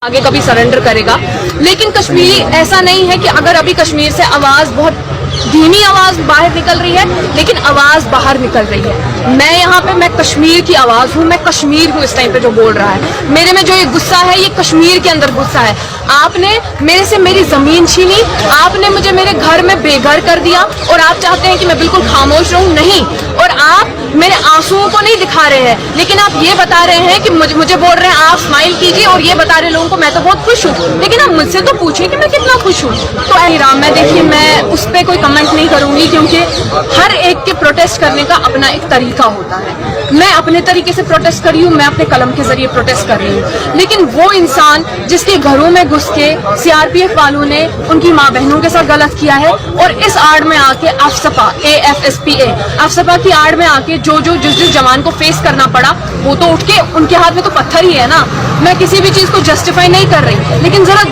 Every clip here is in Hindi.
आगे कभी सरेंडर करेगा। लेकिन कश्मीरी ऐसा नहीं है कि अगर अभी कश्मीर से आवाज बहुत धीमी आवाज बाहर निकल रही है, लेकिन आवाज बाहर निकल रही है। मैं यहाँ पे मैं कश्मीर की आवाज हूँ, मैं कश्मीर हूँ इस टाइम पे जो बोल रहा है। मेरे में जो ये गुस्सा है ये कश्मीर के अंदर गुस्सा है। आपने मेरे से मेरी जमीन छीनी, आपने मुझे मेरे घर में बेघर कर दिया और आप चाहते हैं कि मैं बिल्कुल खामोश रहूं। नहीं, और आप मेरे आंसुओं को नहीं दिखा रहे हैं, लेकिन आप ये बता रहे हैं कि मुझे बोल रहे हैं आप स्माइल कीजिए और ये बता रहे लोगों को मैं तो बहुत खुश हूँ। लेकिन आप मुझसे तो पूछिए कि मैं कितना खुश हूँ। तो राम, मैं देखिए मैं उस पर कोई कमेंट नहीं करूंगी, क्योंकि हर एक के प्रोटेस्ट करने का अपना एक तरीका होता है। मैं अपने तरीके से प्रोटेस्ट कर रही हूँ, मैं अपने कलम के जरिए प्रोटेस्ट कर रही हूँ। लेकिन वो इंसान जिसके घरों में घुस के सीआरपीएफ वालों ने उनकी माँ बहनों के साथ गलत किया है और इस आड़ में आके अफसपा अफसपा की आड़ में आके जिस जवान को फेस करना पड़ा, वो तो उठ के उनके हाथ में तो पत्थर ही है ना। मैं किसी भी चीज को जस्टिफाई नहीं कर रही, लेकिन जरा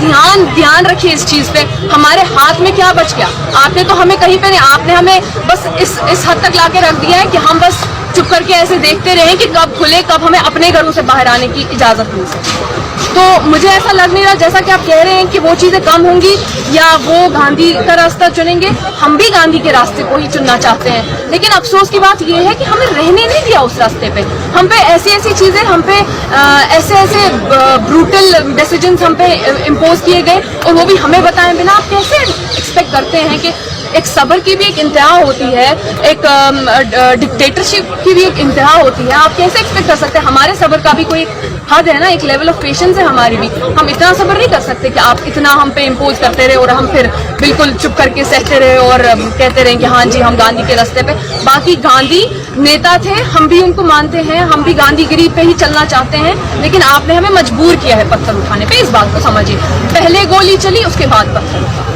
ध्यान रखिए इस चीज पे। हमारे हाथ में क्या बच गया? आपने तो हमें कहीं पे नहीं, आपने हमें बस इस हद तक लाके रख दिया है कि हम बस चुप करके ऐसे देखते रहे कि कब खुले, कब हमें अपने घरों से बाहर आने की इजाजत मिल सके। तो मुझे ऐसा लग नहीं रहा, जैसा कि आप कह रहे हैं कि वो चीजें कम होंगी या वो गांधी का रास्ता चुनेंगे। हम भी गांधी के रास्ते को ही चुनना चाहते हैं, लेकिन अफसोस की बात यह है कि हमें रहने नहीं दिया उस रास्ते पे। हम पे ऐसी चीजें, हम पे ऐसे ब्रूटल डिसीजंस हम पे इम्पोज किए गए, और वो भी हमें बताए बिना। आप कैसे एक्सपेक्ट करते हैं कि एक सब्र की भी एक इंतहा होती है, एक डिक्टेटरशिप की भी एक इंतहा होती है। आप कैसे एक्सपेक्ट कर सकते हैं? हमारे सब्र का भी कोई हद है ना, एक लेवल ऑफ पेशेंस है हमारी भी। हम इतना सब्र नहीं कर सकते कि आप इतना हम पे इम्पोज करते रहे और हम फिर बिल्कुल चुप करके सहते रहे और कहते रहे कि हाँ जी हम गांधी के रास्ते पे। बाकी गांधी नेता थे, हम भी उनको मानते हैं, हम भी गांधीगिरी पे ही चलना चाहते हैं, लेकिन आपने हमें मजबूर किया है पत्थर उठाने पे। इस बात को समझिए, पहले गोली चली उसके बाद पत्थर।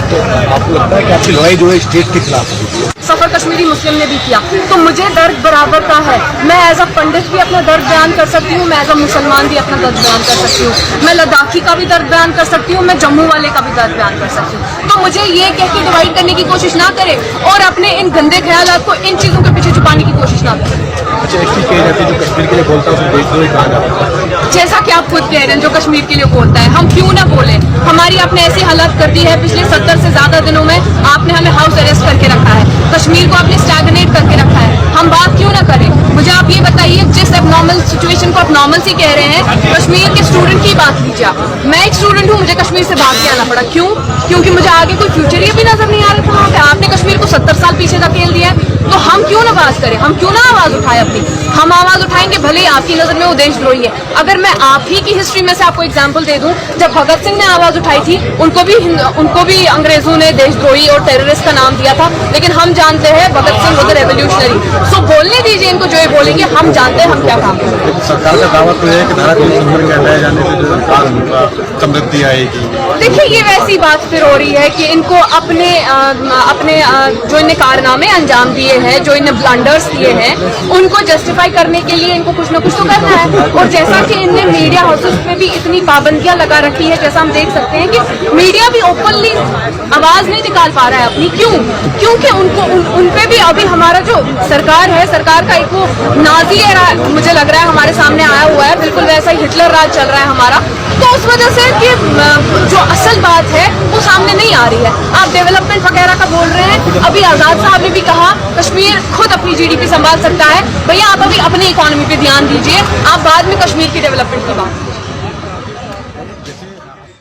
तो आपको लगता है कि आपकी लड़ाई जो है स्टेट के खिलाफ है? सफर कश्मीरी मुस्लिम ने भी किया, तो मुझे दर्द बराबर का है। मैं एज अ पंडित भी अपना दर्द बयान कर सकती हूँ, मैं एज अ मुसलमान भी अपना दर्द बयान कर सकती हूँ, मैं लद्दाखी का भी दर्द बयान कर सकती हूँ, मैं जम्मू वाले का भी दर्द बयान कर सकती हूँ। तो मुझे ये कह के डिवाइड करने की कोशिश ना करें और अपने इन गंदे ख्यालात को इन चीजों के पीछे छुपाने की कोशिश ना करें। अच्छा, एक चीज कही जाती है जो कश्मीर के लिए बोलता है उसे देशद्रोही कहा जाता है। जैसा कि आप खुद कह रहे हैं, जो कश्मीर के लिए बोलता है, हम क्यों ना बोले? हमारी आपने ऐसी हालत कर दी है, पिछले 70 से ज्यादा दिनों में आपने हमें हाउस अरेस्ट करके रखा है, कश्मीर को आपने स्टैग्नेट करके रखा है। हम बात क्यों ना करें? मुझे आप ये बताइए, जिस एबनॉर्मल सिचुएशन को आप नॉर्मल सी कह रहे हैं, कश्मीर के स्टूडेंट की बात कीजिए आप। मैं एक स्टूडेंट हूँ, मुझे कश्मीर से भाग के आना पड़ा। क्यों? क्योंकि मुझे आगे कोई फ्यूचर ही भी नजर नहीं आ रहा था वहाँ पे। आपने कश्मीर को 70 साल पीछे धकेल दिया है, तो हम क्यों ना बात करें? हम क्यों ना आवाज उठाए अपनी? हम आवाज उठाएंगे, भले ही आपकी नजर में वो देशद्रोही है। अगर मैं आप ही की हिस्ट्री में से आपको एग्जांपल दे दूं, जब भगत सिंह ने आवाज उठाई थी, उनको भी अंग्रेजों ने देशद्रोही और टेररिस्ट का नाम दिया था, लेकिन हम जानते हैं भगत सिंह वो रेवोल्यूशनरी। सो बोलने दीजिए इनको जो ये बोलेंगे, हम जानते हैं हम क्या काम करें। सरकार का दावा तो है कि धारा 370 के हटाए जाने से जो विकास होगा, समृद्धि आएगी। देखिए, ये वैसी बात फिर हो रही है कि इनको अपने जो इन्हें कारनामे अंजाम दिए हैं, जो इन्हें ब्लंडर्स किए हैं, उनको जस्टिफाई करने के लिए इनको कुछ ना कुछ तो करना है। और जैसा कि इनने मीडिया हाउसेस पे भी इतनी पाबंदियां लगा रखी है, जैसा हम देख सकते हैं कि मीडिया भी ओपनली आवाज नहीं निकाल पा रहा है अपनी। क्यों? क्योंकि उन पे भी अभी हमारा जो सरकार है, सरकार का एक वो नाजी राज मुझे लग रहा है हमारे सामने आया हुआ है, बिल्कुल वैसा ही हिटलर राज चल रहा है हमारा। तो उस वजह से कि जो असल बात है वो सामने नहीं आ रही है। आप डेवलपमेंट वगैरह का बोल रहे हैं, अभी आजाद साहब ने भी कहा कश्मीर खुद अपनी जीडीपी संभाल सकता है। भैया आप अभी अपनी इकोनॉमी पे ध्यान दीजिए, आप बाद में कश्मीर की डेवलपमेंट की बात